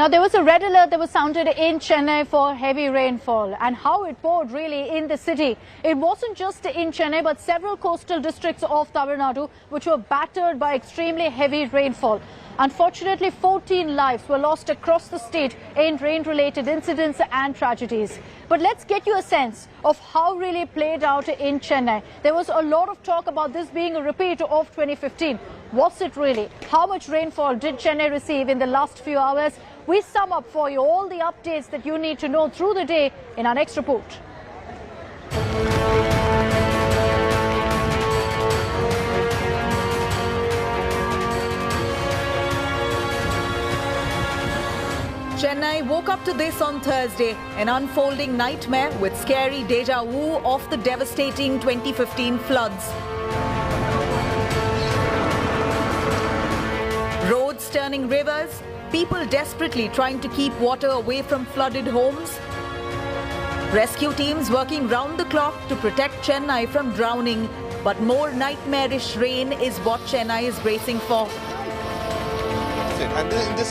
Now, there was a red alert that was sounded in Chennai for heavy rainfall, and how it poured really in the city. It wasn't just in Chennai, but several coastal districts of Tamil Nadu which were battered by extremely heavy rainfall. Unfortunately, 14 lives were lost across the state in rain-related incidents and tragedies. But let's get you a sense of how really played out in Chennai. There was a lot of talk about this being a repeat of 2015. Was it really? How much rainfall did Chennai receive in the last few hours? We sum up for you all the updates that you need to know through the day in our next report. Chennai woke up to this on Thursday, an unfolding nightmare with scary deja vu of the devastating 2015 floods. Roads turning rivers, people desperately trying to keep water away from flooded homes. Rescue teams working round the clock to protect Chennai from drowning, but more nightmarish rain is what Chennai is bracing for.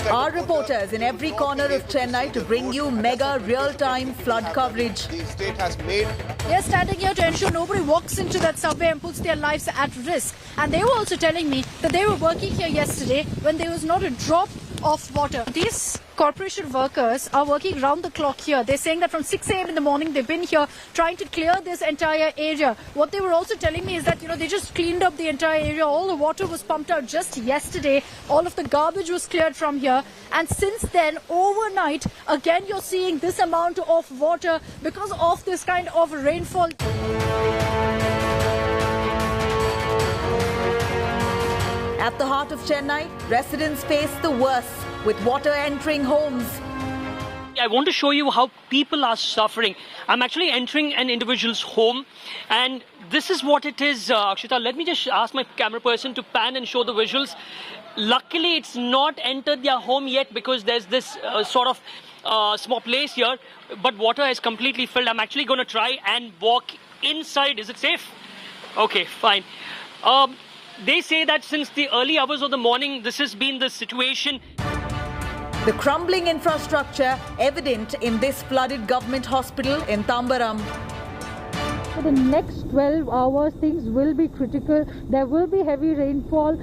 Our reporters in every corner of Chennai to bring you mega real-time flood coverage. The state has made. They're standing here to ensure nobody walks into that subway and puts their lives at risk. And they were also telling me that they were working here yesterday when there was not a drop of water. These corporation workers are working round the clock here. They're saying that from 6 a.m. in the morning they've been here trying to clear this entire area. What they were also telling me is that, they just cleaned up the entire area. All the water was pumped out just yesterday. All of the garbage was cleared from here. And since then, overnight, again you're seeing this amount of water because of this kind of rainfall. At the heart of Chennai, residents face the worst, with water entering homes. I want to show you how people are suffering. I'm actually entering an individual's home, and this is what it is, Akshita. Let me just ask my camera person to pan and show the visuals. Luckily, it's not entered their home yet because there's this sort of small place here, but water is completely filled. I'm actually going to try and walk inside. Is it safe? Okay, fine. They say that since the early hours of the morning, this has been the situation. The crumbling infrastructure evident in this flooded government hospital in Tambaram. For the next 12 hours, things will be critical. There will be heavy rainfall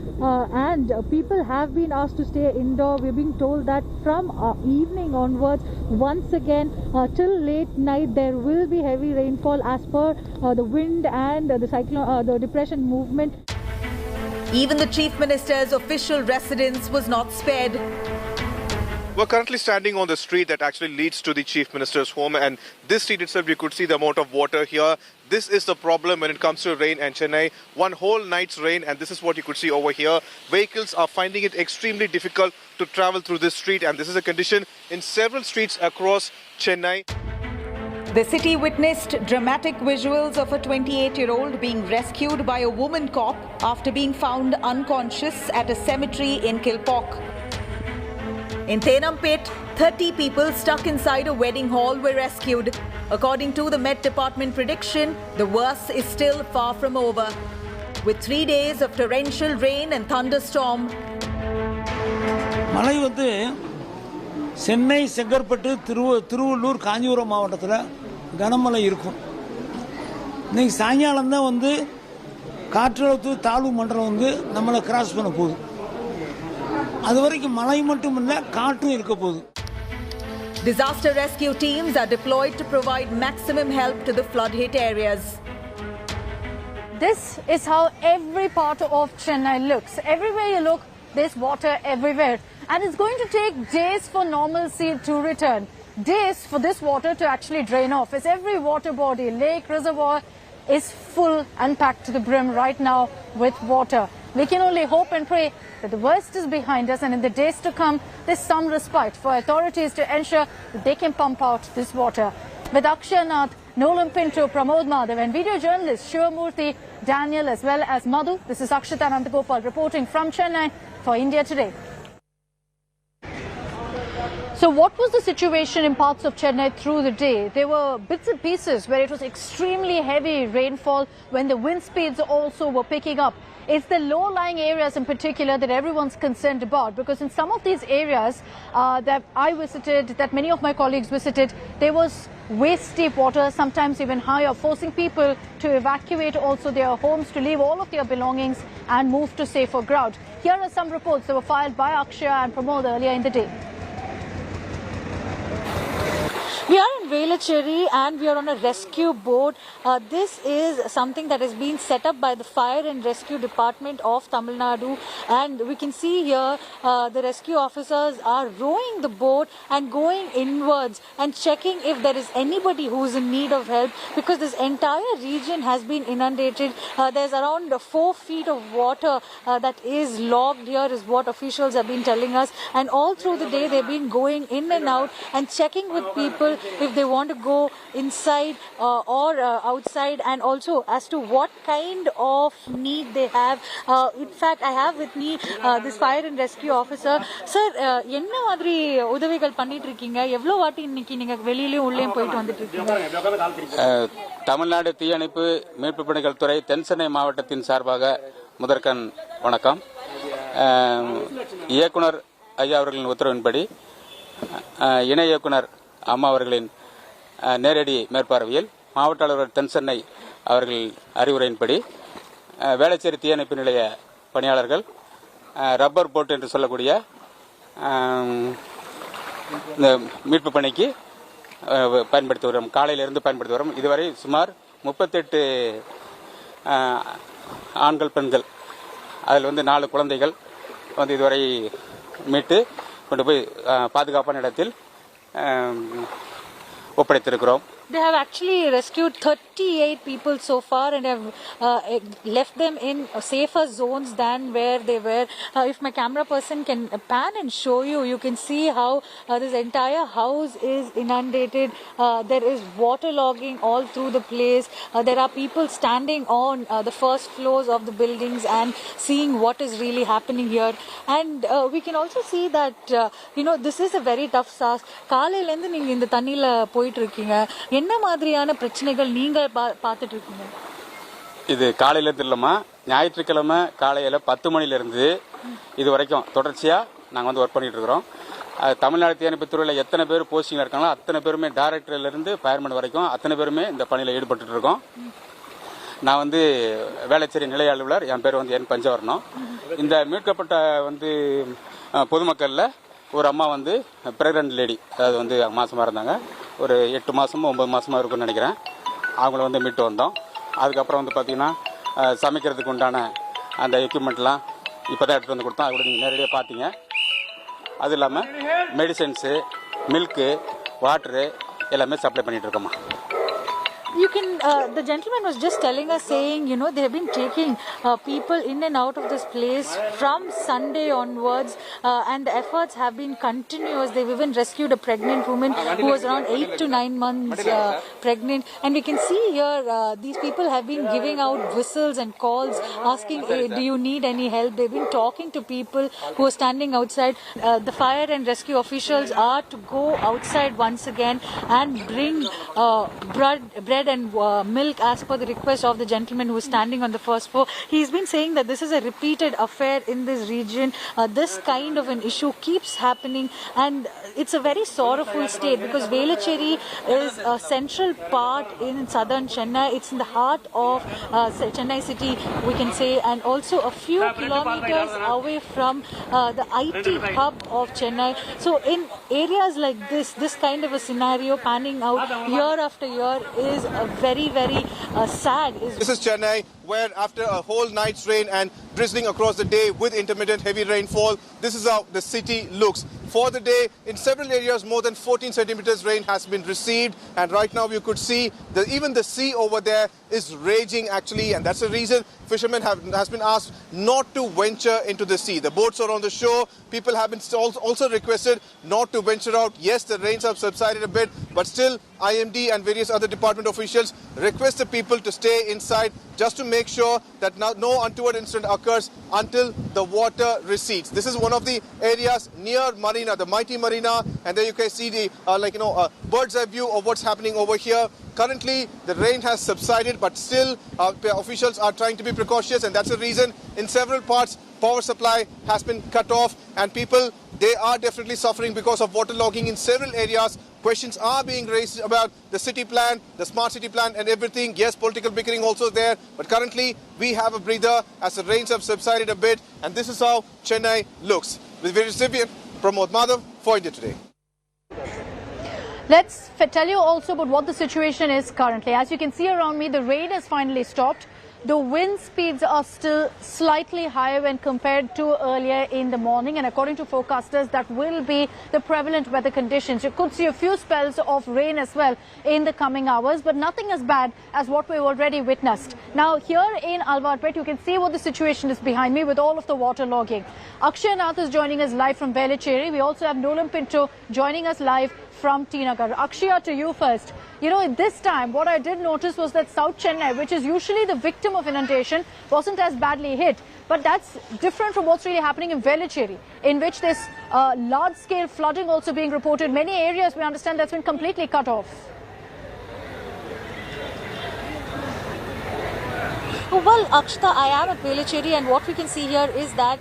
and people have been asked to stay indoor. We're being told that from evening onwards, once again, till late night, there will be heavy rainfall as per the wind and the cyclone, the depression movement. Even the Chief Minister's official residence was not spared. We're currently standing on the street that actually leads to the Chief Minister's home, and this street itself, you could see the amount of water here. This is the problem when it comes to rain and Chennai. One whole night's rain, and this is what you could see over here. Vehicles are finding it extremely difficult to travel through this street, and this is a condition in several streets across Chennai. The city witnessed dramatic visuals of a 28-year-old being rescued by a woman cop after being found unconscious at a cemetery in Kilpauk. In Tenampet, 30 people stuck inside a wedding hall were rescued. According to the Met Department prediction, the worst is still far from over. With 3 days of torrential rain and thunderstorm, Chennai Chengalpattu Tiruvallur Kanchipuram மாவட்டத்தில் கனமழை இருக்கும். இன்னைக்கு சாயங்காலம் தான் காற்றழுத்த தாழ்வு மண்டலம் நம்மளை கிராஸ் பண்ண போகுது. அது வரைக்கும் மழை மட்டும் இல்ல, காற்றும் இருக்க போகுது. Disaster rescue teams are deployed to provide maximum help to the flood-hit areas. This is how every part of Chennai looks. Everywhere you look, there's water everywhere. And it's going to take days for normalcy to return. Days for this water to actually drain off, as every water body, lake, reservoir is full and packed to the brim right now with water. We can only hope and pray that the worst is behind us, and in the days to come, there's some respite for authorities to ensure that they can pump out this water. With Akshay Nath, Nolan Pinto, Pramod Madhav and video journalist Shivamurthy, Daniel as well as Madhu, this is Akshita Nandagopal reporting from Chennai for India Today. So what was the situation in parts of Chennai through the day? There were bits and pieces where it was extremely heavy rainfall when the wind speeds also were picking up. It's the low-lying areas in particular that everyone's concerned about, because in some of these areas that I visited, that many of my colleagues visited, there was waist-deep water, sometimes even higher, forcing people to evacuate also their homes, to leave all of their belongings and move to safer ground. Here are some reports that were filed by Akshaya and Pramod earlier in the day. We are in Velachery and we are on a rescue boat. This is something that has been set up by the Fire and Rescue Department of Tamil Nadu, and we can see here the rescue officers are rowing the boat and going inwards and checking if there is anybody who is in need of help, because this entire region has been inundated. There's around 4 feet of water that is logged here, is what officials have been telling us, and all through the day they've been going in and out and checking with people if they want to go inside or outside, and also as to what kind of need they have. In fact, I have with me this fire and rescue officer. Sir, என்ன மாதிரி உதவிகள் பண்ணிட்டு இருக்கீங்க? எவ்வளவு வாட்டி இன்னைக்கு நீங்க வெளியிலயும் உள்ளேயும் போயிட்டு வந்துட்டு இருக்கீங்க? தமிழ்நாடு தீயணைப்பு மீட்பு பணிகள் துறை தென்சென்னை மாவட்டத்தின் சார்பாக முதற்கண் வணக்கம். இயக்குனர் ஐயா அவர்களின் உத்தரவின்படி இணை இயக்குனர் அம்மா அவர்களின் நேரடி மேற்பார்வையில் மாவட்ட அலுவலர் தென்சென்னை அவர்கள் அறிவுரையின்படி வேளச்சேரி தீயணைப்பு நிலைய பணியாளர்கள் ரப்பர் போட் என்று சொல்லக்கூடிய இந்த மீட்பு பணிக்கு பயன்படுத்தி வரும், காலையிலிருந்து பயன்படுத்தி வரும். இதுவரை சுமார் 38 ஆண்கள் பெண்கள், அதில் 4 குழந்தைகள் இதுவரை மீட்டு கொண்டு போய் பாதுகாப்பான இடத்தில் ஒப்படைத்திருக்கிறோம். They have actually rescued 38 people so far and have left them in safer zones than where they were. If my camera person can pan and show you, you can see how this entire house is inundated. There is water logging all through the place. There are people standing on the first floors of the buildings and seeing what is really happening here. And we can also see that, this is a very tough task. காலையிலேருந்து நீங்க இந்த தண்ணியில போயிட்டு இருக்கீங்க. என்ன மாதிரியான பிரச்சனைகள் நீங்க பார்த்துட்டு இருக்கீங்க? இது காலையில இல்லமா, ஞாயிற்றுக்கிழமை காலையில 10 மணிலிருந்து இது வரைக்கும் தொடர்ச்சியா நாங்க ஒர்க் பண்ணிட்டு இருக்கிறோம். தமிழ்நாடு தீயணைப்பு துறையில எத்தனை பேர் போஸ்டிங்ல இருக்காங்களோ அத்தனை பேருமே, டைரக்டர்ல இருந்து ஃபயர்மேன் வரைக்கும் அத்தனை பேருமே இந்த பணியில ஈடுபட்டு இருக்கோம். நான் வேளச்சேரி நிலைய அலுவலர், என் பேர் என் பஞ்சவர்ணம். இந்த மீட்கப்பட்ட பொதுமக்கள்ல ஒரு அம்மா பிரெக்னன்ட் லேடி, அதாவது மாசமா இருந்தாங்க, ஒரு 8 மாசமோ 9 மாசமா இருக்குன்னு நினைக்கிறேன். அவங்கள மீட்டு வந்தோம். அதுக்கப்புறம் பார்த்தீங்கன்னா சமைக்கிறதுக்கு உண்டான அந்த எக்யூப்மெண்ட்லாம் இப்போ தான் எடுத்துகிட்டு கொடுத்தோம். அது கூட நீங்கள் நேரடியாக பார்த்தீங்க. அது இல்லாமல் மெடிசன்ஸு, மில்க்கு, வாட்டரு எல்லாமே சப்ளை பண்ணிட்டு இருக்கோம்மா. You can, the gentleman was just telling us, saying, they have been taking people in and out of this place from Sunday onwards, and the efforts have been continuous. They've even rescued a pregnant woman who was around 8 to 9 months pregnant. And we can see here, these people have been giving out whistles and calls, asking, hey, do you need any help? They've been talking to people who are standing outside. The fire and rescue officials are to go outside once again and bring bread and milk as per the request of the gentleman who is standing on the first floor. He's been saying that this is a repeated affair in this region. This kind of an issue keeps happening, and it's a very sorrowful state, because Velachery is a central part in southern Chennai. It's in the heart of Chennai city, we can say, and also a few kilometers away from the IT hub of Chennai. So in areas like this kind of a scenario panning out year after year is very, very sad. This is Chennai, where after a whole night's rain and drizzling across the day with intermittent heavy rainfall, this is how the city looks. For the day, in several areas, more than 14 centimeters rain has been received, and right now you could see that even the sea over there is raging actually, and that's the reason fishermen has been asked not to venture into the sea. The boats are on the shore. People have been also requested not to venture out. Yes, the rains have subsided a bit, but still IMD and various other department officials request the people to stay inside just to make sure that no untoward incident occurs until the water recedes. This is one of the areas near Marina, the mighty Marina, and there you can see the bird's eye view of what's happening over here. Currently, the rain has subsided, but still officials are trying to be precautious, and that's the reason in several parts power supply has been cut off, and people, they are definitely suffering because of waterlogging in several areas. Questions are being raised about the city plan, the smart city plan and everything. Yes, political bickering also there, but currently we have a breather as the rains have subsided a bit, and this is how Chennai looks. With very recipient, Pramod Madhav for India Today. Let's tell you also about what the situation is currently. As you can see around me, the rain has finally stopped. The wind speeds are still slightly higher when compared to earlier in the morning, and according to forecasters, that will be the prevalent weather conditions. You could see a few spells of rain as well in the coming hours, but nothing as bad as what we've already witnessed. Now, here in Alvarpet, you can see what the situation is behind me with all of the water logging. Akshay Nath is joining us live from Velachery. We also have Nolan Pinto joining us live from T Nagar. Akshay, to you first. You know, this time, what I did notice was that South Chennai, which is usually the victim of inundation, wasn't as badly hit. But that's different from what's really happening in Velachery, in which there's large-scale flooding also being reported. Many areas, we understand, that's been completely cut off. Well, Akshita, I am at Velachery, and what we can see here is that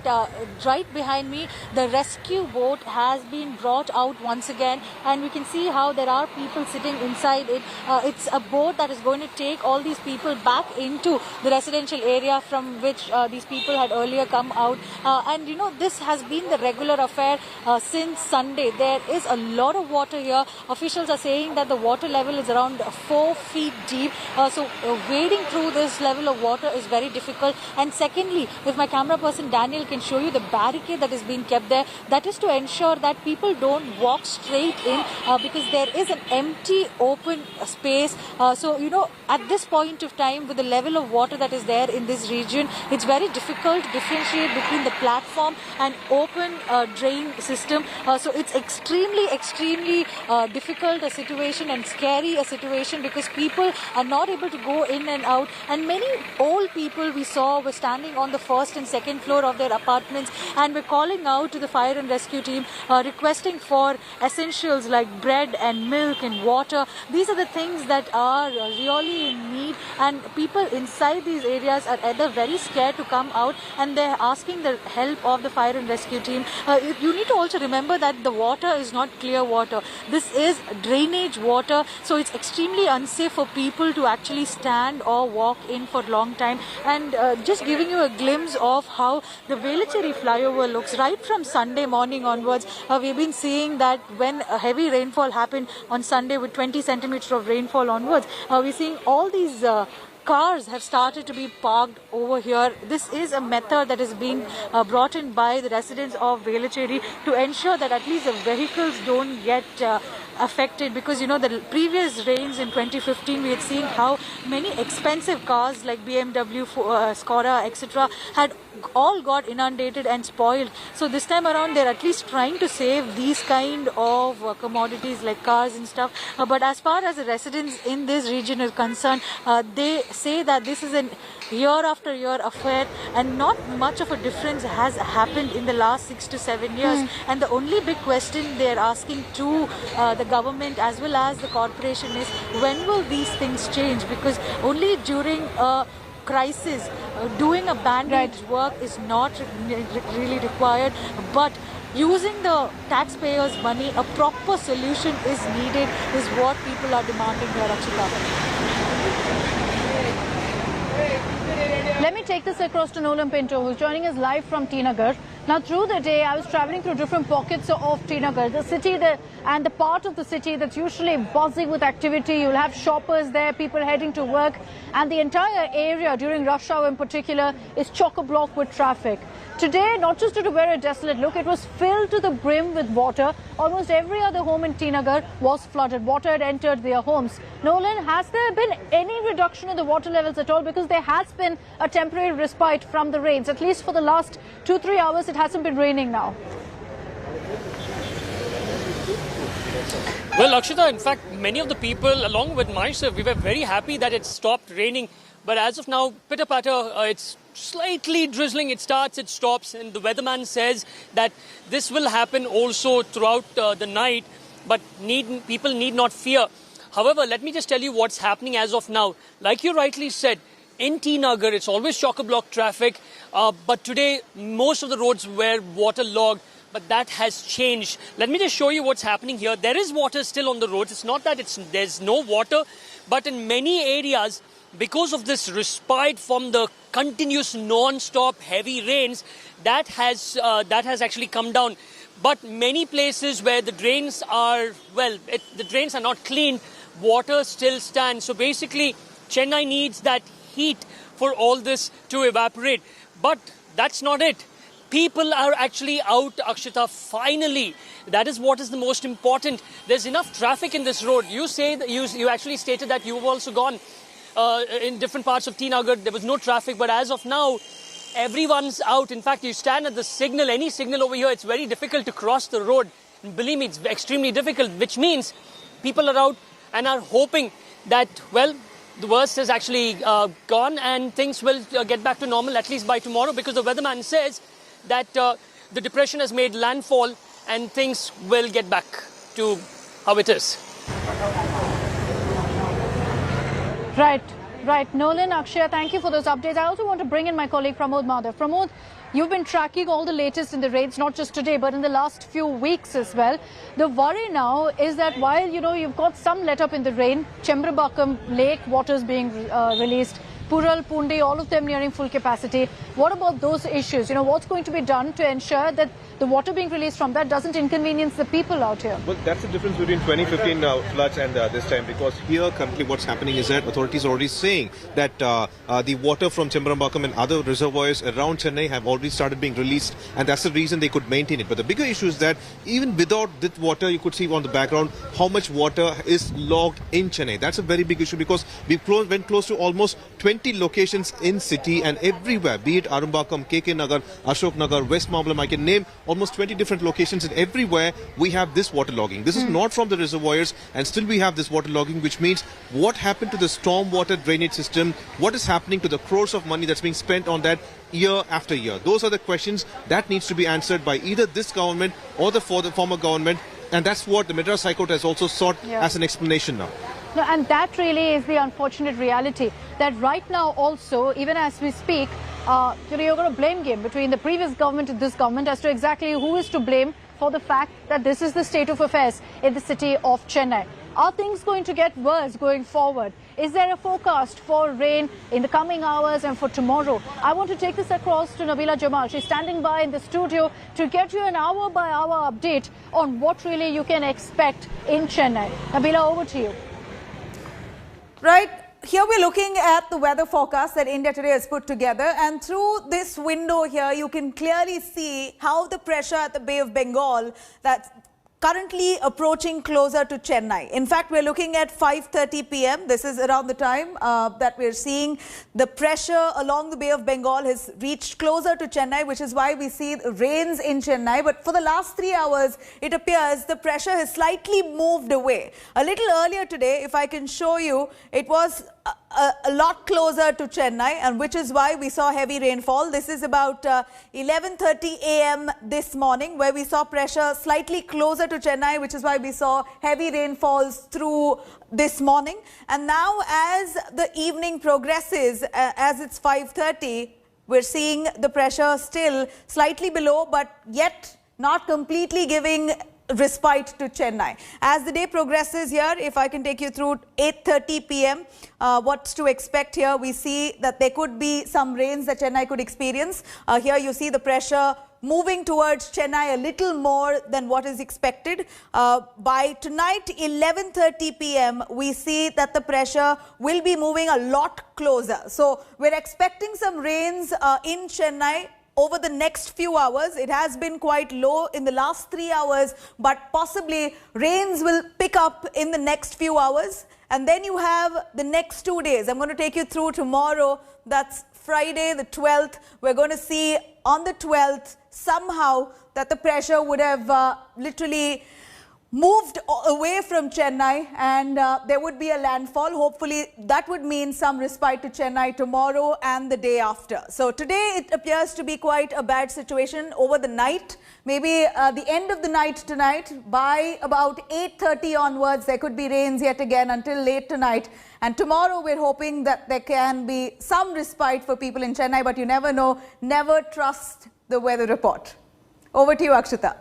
right behind me, the rescue boat has been brought out once again, and we can see how there are people sitting inside it. It's a boat that is going to take all these people back into the residential area from which these people had earlier come out. And you know, this has been the regular affair since Sunday. There is a lot of water here. Officials are saying that the water level is around 4 feet deep. So wading through this level of water is very difficult. And secondly, if my camera person Daniel can show you the barricade that is being kept there, that is to ensure that people don't walk straight in because there is an empty open space. So you know, at this point of time, with the level of water that is there in this region, it's very difficult to differentiate between the platform and open drain system. So it's extremely difficult a situation and scary a situation because people are not able to go in and out, and many old people we saw were standing on the first and second floor of their apartments and were calling out to the fire and rescue team, requesting for essentials like bread and milk and water. These are the things that are really in need, and people inside these areas are either very scared to come out and they're asking the help of the fire and rescue team. You need to also remember that the water is not clear water. This is drainage water, so it's extremely unsafe for people to actually stand or walk in for a long time. And just giving you a glimpse of how the Velachery flyover looks right from Sunday morning onwards. We've been seeing that when a heavy rainfall happened on Sunday with 20 centimeters of rainfall onwards, we're seeing all these cars have started to be parked over here. This is a method that is being brought in by the residents of Velachery to ensure that at least the vehicles don't get affected, because you know the previous rains in 2015 we had seen how many expensive cars like BMW, Skoda, etc. had all got inundated and spoiled. So this time around they're at least trying to save these kind of commodities like cars and stuff. But as far as the residents in this region are concerned, they say that this is an year after year affair and not much of a difference has happened in the last 6 to 7 years. And the only big question they're asking to the government as well as the corporation is, when will these things change? Because only during a crisis doing a bandage work is not really required, but using the taxpayers' money, a proper solution is needed, is what people are demanding here, Akshita. Let me take this across to Nolan Pinto, who's joining us live from T Nagar. Now, through the day, I was traveling through different pockets of T Nagar, the city and the part of the city that's usually buzzing with activity. You'll have shoppers there, people heading to work, and the entire area during rush hour in particular is chock-a-block with traffic. Today, not just due to wear a desolate look, it was filled to the brim with water. Almost every other home in T Nagar was flooded. Water had entered their homes. Nolan, has there been any reduction in the water levels at all? Because there has been a temporary respite from the rains. At least for the last 2-3 hours, it hasn't been raining now. Well, Akshita, in fact, many of the people, along with myself, we were very happy that it stopped raining But as of now, pitter-patter, it's slightly drizzling. It starts, it stops. And the weatherman says that this will happen also throughout the night. But people need not fear. However, let me just tell you what's happening as of now. Like you rightly said, in T Nagar, it's always chock-a-block traffic. But today, most of the roads were waterlogged. But that has changed. Let me just show you what's happening here. There is water still on the roads. It's not that there's no water. But in many areas, because of this respite from the continuous non-stop heavy rains, that has actually come down. But many places where the drains are, the drains are not clean, water still stands. So basically, Chennai needs that heat for all this to evaporate. But that's not it. People are actually out, Akshita, finally. That is what is the most important. There's enough traffic in this road. You say that you actually stated that you have also gone in different parts of T Nagar. There was no traffic, but as of now, everyone's out. In fact, you stand at the signal, any signal over here, it's very difficult to cross the road. And believe me, it's extremely difficult, which means people are out and are hoping that, the worst is actually gone and things will get back to normal, at least by tomorrow, because the weatherman says that the depression has made landfall and things will get back to how it is. Right. Nolan, Akshaya, thank you for those updates. I also want to bring in my colleague Pramod Madhav. Pramod, you've been tracking all the latest in the rains, not just today, but in the last few weeks as well. The worry now is that while, you've got some let-up in the rain, Chembrabakam Lake waters being released, Pural, Pundi, all of them nearing full capacity. What about those issues? What's going to be done to ensure that the water being released from that doesn't inconvenience the people out here? Well, that's the difference between 2015 floods and this time, because here currently what's happening is that authorities are already saying that the water from Chembrabakam and other reservoirs around Chennai have already started being released, and that's the reason they could maintain it. But the bigger issue is that even without this water, you could see on the background how much water is logged in Chennai. That's a very big issue, because we went close to almost 20 locations in city and everywhere, be it Arumbakam, KK Nagar, Ashok Nagar, West Marbalam. I can name almost 20 different locations, and everywhere we have this water logging. This is not from the reservoirs, and still we have this water logging, which means what happened to the storm water drainage system? What is happening to the crores of money that's being spent on that year after year? Those are the questions that needs to be answered by either this government or the former government, and that's what the Madras High Court has also sought as an explanation now. No, and that really is the unfortunate reality, that right now also, even as we speak, you're going to blame game between the previous government and this government as to exactly who is to blame for the fact that this is the state of affairs in the city of Chennai. Are things going to get worse going forward? Is there a forecast for rain in the coming hours and for tomorrow? I want to take this across to Nabila Jamal. She's standing by in the studio to get you an hour-by-hour update on what really you can expect in Chennai. Nabila, over to you. Right. Here we're looking at the weather forecast that India Today has put together, and through this window here you can clearly see how the pressure at the Bay of Bengal that's currently approaching closer to Chennai. In fact, we're looking at 5:30 p.m. This is around the time that we're seeing the pressure along the Bay of Bengal has reached closer to Chennai, which is why we see rains in Chennai. But for the last 3 hours, it appears the pressure has slightly moved away. A little earlier today, if I can show you, it was a lot closer to Chennai, and which is why we saw heavy rainfall. This is about 11:30 a.m. this morning, where we saw pressure slightly closer to Chennai, which is why we saw heavy rainfalls through this morning. And now as the evening progresses, as it's 5:30, we're seeing the pressure still slightly below, but yet not completely giving respite to Chennai. As the day progresses here, if I can take you through 8:30 p.m., what's to expect here? We see that there could be some rains that Chennai could experience. Here you see the pressure moving towards Chennai a little more than what is expected. By tonight, 11:30 p.m., we see that the pressure will be moving a lot closer. So we're expecting some rains in Chennai over the next few hours. It has been quite low in the last 3 hours, but possibly rains will pick up in the next few hours. And then you have the next 2 days. I'm going to take you through tomorrow. That's Friday the 12th. We're going to see on the 12th somehow that the pressure would have literally moved away from Chennai, and there would be a landfall. Hopefully that would mean some respite to Chennai tomorrow and the day after. So today it appears to be quite a bad situation over the night. Maybe the end of the night tonight, by about 8:30 onwards, there could be rains yet again until late tonight. And tomorrow we're hoping that there can be some respite for people in Chennai, but you never know. Never trust the weather report. Over to you, Akshita.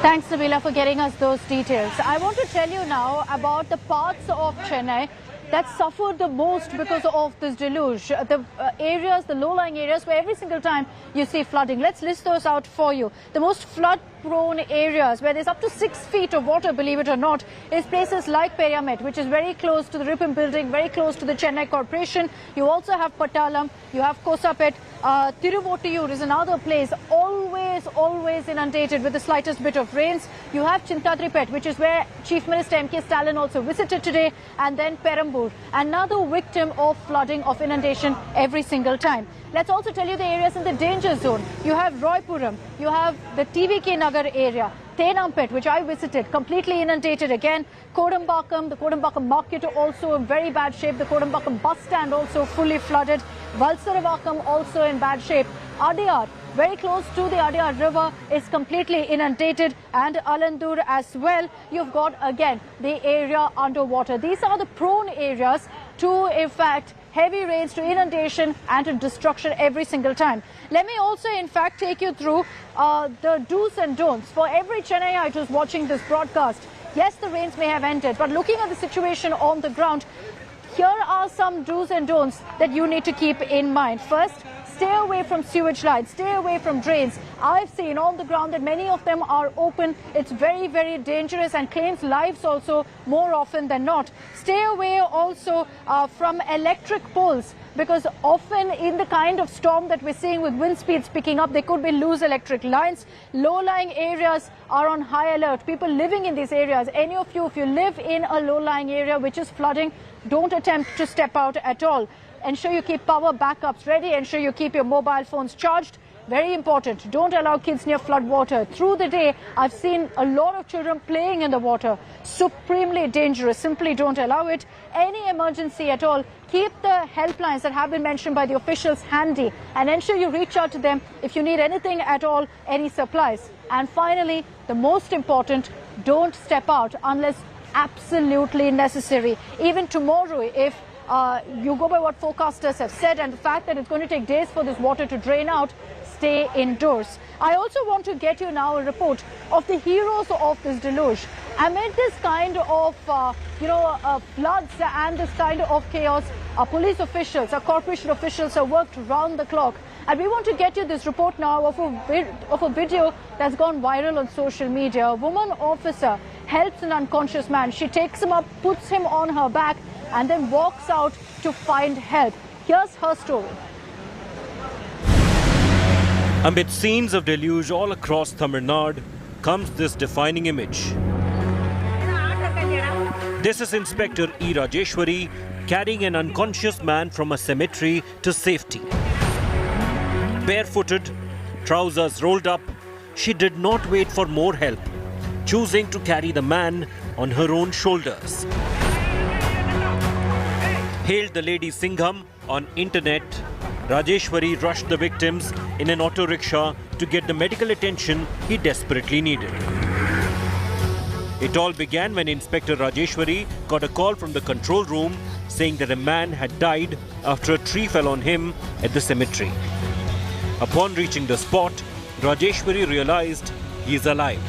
Thanks, Nabila, for getting us those details. I want to tell you now about the parts of Chennai that suffered the most because of this deluge. The areas, the low-lying areas where every single time you see flooding. Let's list those out for you. The most flood-prone areas where there's up to 6 feet of water, believe it or not, is places like Periamet, which is very close to the Ripon building, very close to the Chennai Corporation. You also have Patalam, you have Kosapet. Tiruvotiyur is another place always inundated with the slightest bit of rains. You have Chintadripet, which is where Chief Minister M.K. Stalin also visited today, and then Perambur, another victim of flooding, of inundation every single time. Let's also tell you the areas in the danger zone. You have Roypuram, you have the TVK Nagar area, Tenampet, which I visited, completely inundated again. Kodambakam, the Kodambakam market also in very bad shape. The Kodambakam bus stand also fully flooded. Valsaravakam also in bad shape. Adiyar, very close to the Adiyar river, is completely inundated, and Alandur as well. You've got again the area underwater. These are the prone areas to, in fact, heavy rains, to inundation and to destruction every single time. Let me also, in fact, take you through the do's and don'ts for every Chennaiite who's watching this broadcast. Yes, the rains may have ended, but looking at the situation on the ground, here are some do's and don'ts that you need to keep in mind. First, stay away from sewage lines, stay away from drains. I've seen on the ground that many of them are open. It's very dangerous and claims lives also more often than not. Stay away also from electric poles, because often in the kind of storm that we're seeing with wind speeds picking up, there could be loose electric lines. Low-lying areas are on high alert. People living in these areas, any of you, if you live in a low-lying area which is flooding, don't attempt to step out at all. Ensure you keep power backups ready. Ensure you keep your mobile phones charged. Very important. Don't allow kids near flood water. Through the day, I've seen a lot of children playing in the water. Supremely dangerous. Simply don't allow it. Any emergency at all, keep the helplines that have been mentioned by the officials handy, and ensure you reach out to them if you need anything at all, any supplies. And finally, the most important, don't step out unless absolutely necessary. Even tomorrow, if you go by what forecasters have said and the fact that it's going to take days for this water to drain out, stay indoors. I also want to get you now a report of the heroes of this deluge. Amid this kind of, floods and this kind of chaos, our police officials, our corporation officials have worked round the clock. And we want to get you this report now of a video that's gone viral on social media. A woman officer helps an unconscious man. She takes him up, puts him on her back, and then walks out to find help. Here's her story. Amid scenes of deluge all across Tamil Nadu comes this defining image. This is Inspector E. Rajeshwari carrying an unconscious man from a cemetery to safety. Barefooted, trousers rolled up, she did not wait for more help, choosing to carry the man on her own shoulders. Hailed the lady Singham on internet, Rajeshwari rushed the victims in an auto rickshaw to get the medical attention he desperately needed. It all began when Inspector Rajeshwari got a call from the control room saying that a man had died after a tree fell on him at the cemetery. Upon reaching the spot, Rajeshwari realized he is alive.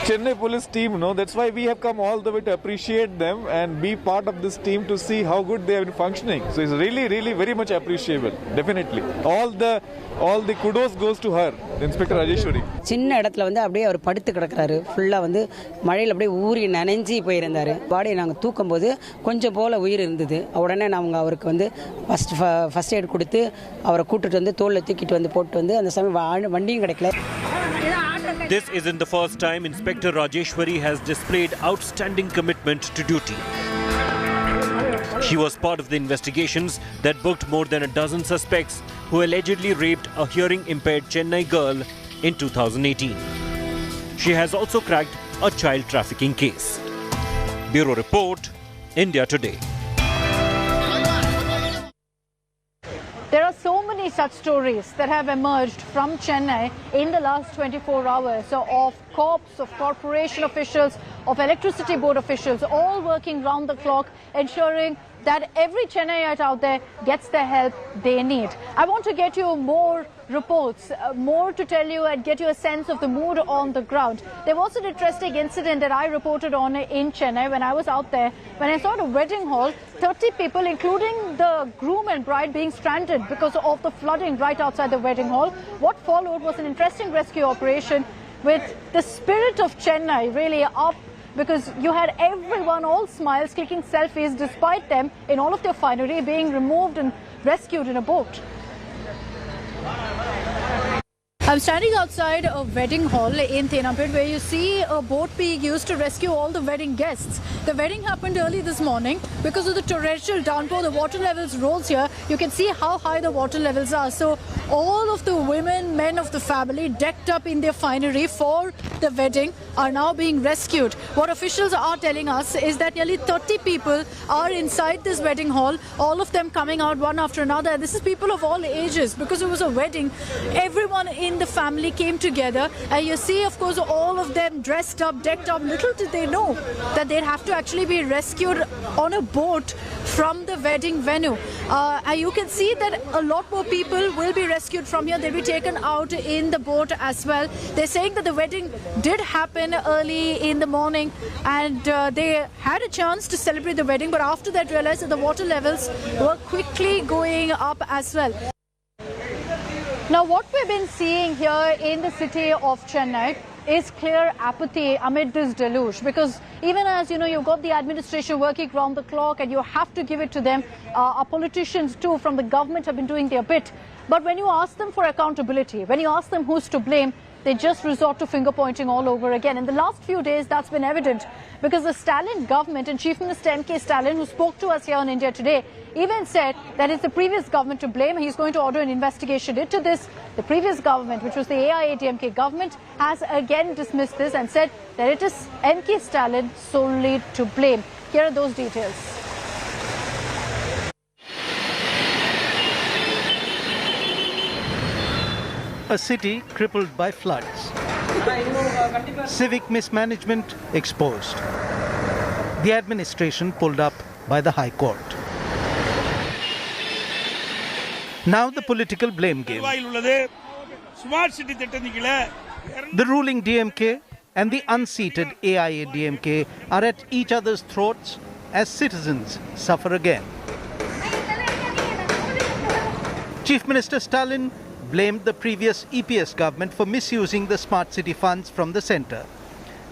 Chennai police team, that's why we have come all the way to appreciate them and be part of this team to see how good they have been functioning. So it's really very much appreciable, definitely. All the kudos goes to her, Inspector Rajeshwari. சின்ன இடத்துல வந்து அப்படியே அவர் படுத்து கிடக்குறாரு. ஃபுல்லா வந்து மழையில அப்படியே ஊறி நனைஞ்சி போயிருந்தாரு. பாடியை நாங்க தூக்கும்போது கொஞ்சம் போல உயிர் இருந்தது. உடனே நாங்க அவருக்கு வந்து ஃபர்ஸ்ட் எய்ட் கொடுத்து அவரை கூட்டிட்டு வந்து தோள்ல தூக்கிட்டு வந்து போட்டு வந்து அந்த சமயம் வண்டியும் கிடைக்கல. This isn't the first time Inspector Rajeshwari has displayed outstanding commitment to duty. She was part of the investigations that booked more than a dozen suspects who allegedly raped a hearing-impaired Chennai girl in 2018. She has also cracked a child trafficking case. Bureau Report, India Today. There are so many such stories that have emerged from Chennai in the last 24 hours. So of cops, of corporation officials, of electricity board officials, all working round the clock, ensuring that every Chennaiite out there gets the help they need. I want to get you more reports, more to tell you and get you a sense of the mood on the ground. There was an interesting incident that I reported on in Chennai when I was out there. When I saw the wedding hall, 30 people, including the groom and bride, being stranded because of the flooding right outside the wedding hall. What followed was an interesting rescue operation with the spirit of Chennai really up, because you had everyone, all smiles, clicking selfies, despite them in all of their finery being removed and rescued in a boat. I'm standing outside a wedding hall in Thenampet where you see a boat being used to rescue all the wedding guests. The wedding happened early this morning. Because of the torrential downpour, the water levels rose here. You can see how high the water levels are. So all of the women, men of the family decked up in their finery for the wedding are now being rescued. What officials are telling us is that nearly 30 people are inside this wedding hall, all of them coming out one after another. And this is people of all ages. Because it was a wedding, everyone in the family came together, and you see, of course, all of them dressed up, decked up. Little did they know that they'd have to actually be rescued on a boat from the wedding venue. And you can see that a lot more people will be rescued from here. They'll be taken out in the boat as well. They're saying that the wedding did happen early in the morning, and they had a chance to celebrate the wedding, but after that realized that the water levels were quickly going up as well. Now, what we've been seeing here in the city of Chennai is clear apathy amid this deluge, because even as you know, you've got the administration working round the clock and you have to give it to them. Our politicians too from the government have been doing their bit. But when you ask them for accountability, when you ask them who's to blame, they just resort to finger pointing all over again. In the last few days, that's been evident, because the Stalin government and Chief Minister M.K. Stalin, who spoke to us here on India Today, even said that it's the previous government to blame. He's going to order an investigation into this. The previous government, which was the AIADMK government, has again dismissed this and said that it is M.K. Stalin solely to blame. Here are those details. A city crippled by floods. Civic mismanagement exposed. The administration pulled up by the High Court. Now the political blame game. The ruling DMK and the unseated AIADMK are at each other's throats as citizens suffer again. Chief Minister Stalin blamed the previous EPS government for misusing the smart city funds from the centre,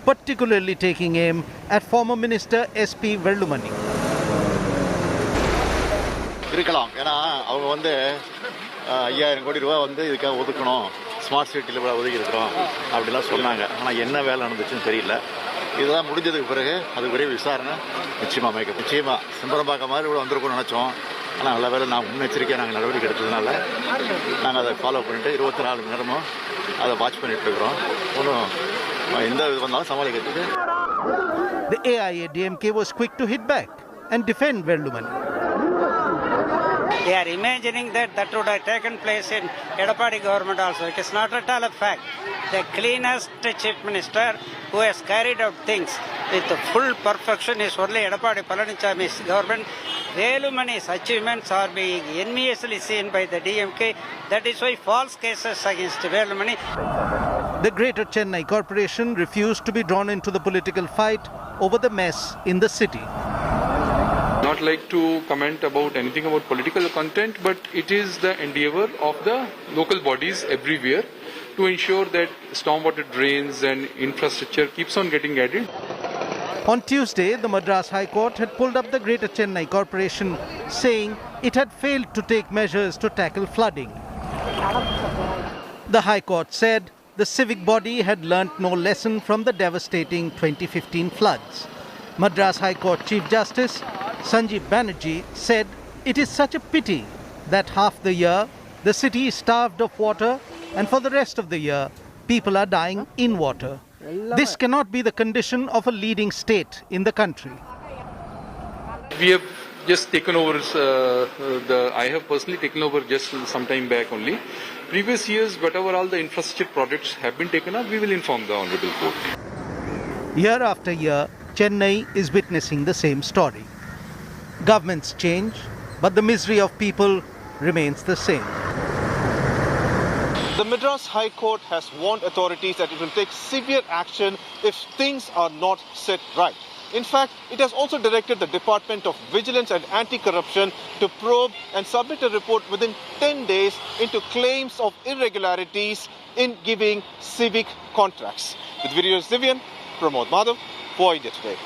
particularly taking aim at former Minister S.P. Velumani. இருக்கலாம் ஏன்னா அவங்க வந்து 5000 கோடி ரூபாய் வந்து இதுக்காக ஒதுக்கணும், smart சிட்டியில் ஒதுக்கி இருக்கிறோம் அப்படிலாம் சொன்னாங்க. ஆனால் என்ன வேலை நடந்துச்சுன்னு தெரியல. இதுதான் முடிஞ்சதுக்கு பிறகு அது ஒரே விசாரணை நிச்சயமாக அமைக்கும். நிச்சயமாக சிம்பரம்பாக்கம் மாதிரி கூட வந்திருக்கோம்னு நினச்சோம். ஆனால் நல்ல வேலை நான் முன்னெச்சரிக்கையாக நாங்கள் நடவடிக்கை எடுத்ததுனால நாங்கள் அதை ஃபாலோ பண்ணிட்டு 24 மணி நேரமும் அதை வாட்ச் பண்ணிட்டு இருக்கிறோம். ஒன்றும் எந்த இது வந்தாலும் சமாளிக்கிறதுக்கு. The AIADMK was quick to hit back and defend Velumani. They are imagining that would have taken place in Edappadi government also. It is not at all a fact. The cleanest chief minister who has carried out things with full perfection is only Edappadi Palanichami's government. Velumani's achievements are being enviously seen by the DMK. That is why false cases against Velumani. The Greater Chennai Corporation refused to be drawn into the political fight over the mess in the city. Not like to comment about anything about political content, but it is the endeavour of the local bodies everywhere to ensure that stormwater drains and infrastructure keeps on getting added. On Tuesday, the Madras High Court had pulled up the Greater Chennai Corporation, saying it had failed to take measures to tackle flooding. The High Court said the civic body had learnt no lesson from the devastating 2015 floods. Madras High Court Chief Justice Sanjeev Banerjee said it is such a pity that half the year The city is starved of water, and for the rest of the year, people are dying in water. This cannot be the condition of a leading state in the country. We have just taken over, I have personally taken over just some time back only. Previous years, whatever all the infrastructure projects have been taken up, we will inform the Honorable Court. Year after year, Chennai is witnessing the same story. Governments change, but the misery of people remains the same. The Madras High Court has warned authorities that it will take severe action if things are not set right. In fact, it has also directed the Department of Vigilance and Anti-Corruption to probe and submit a report within 10 days into claims of irregularities in giving civic contracts. With videos, Vivian, Pramod Madhav for India Today.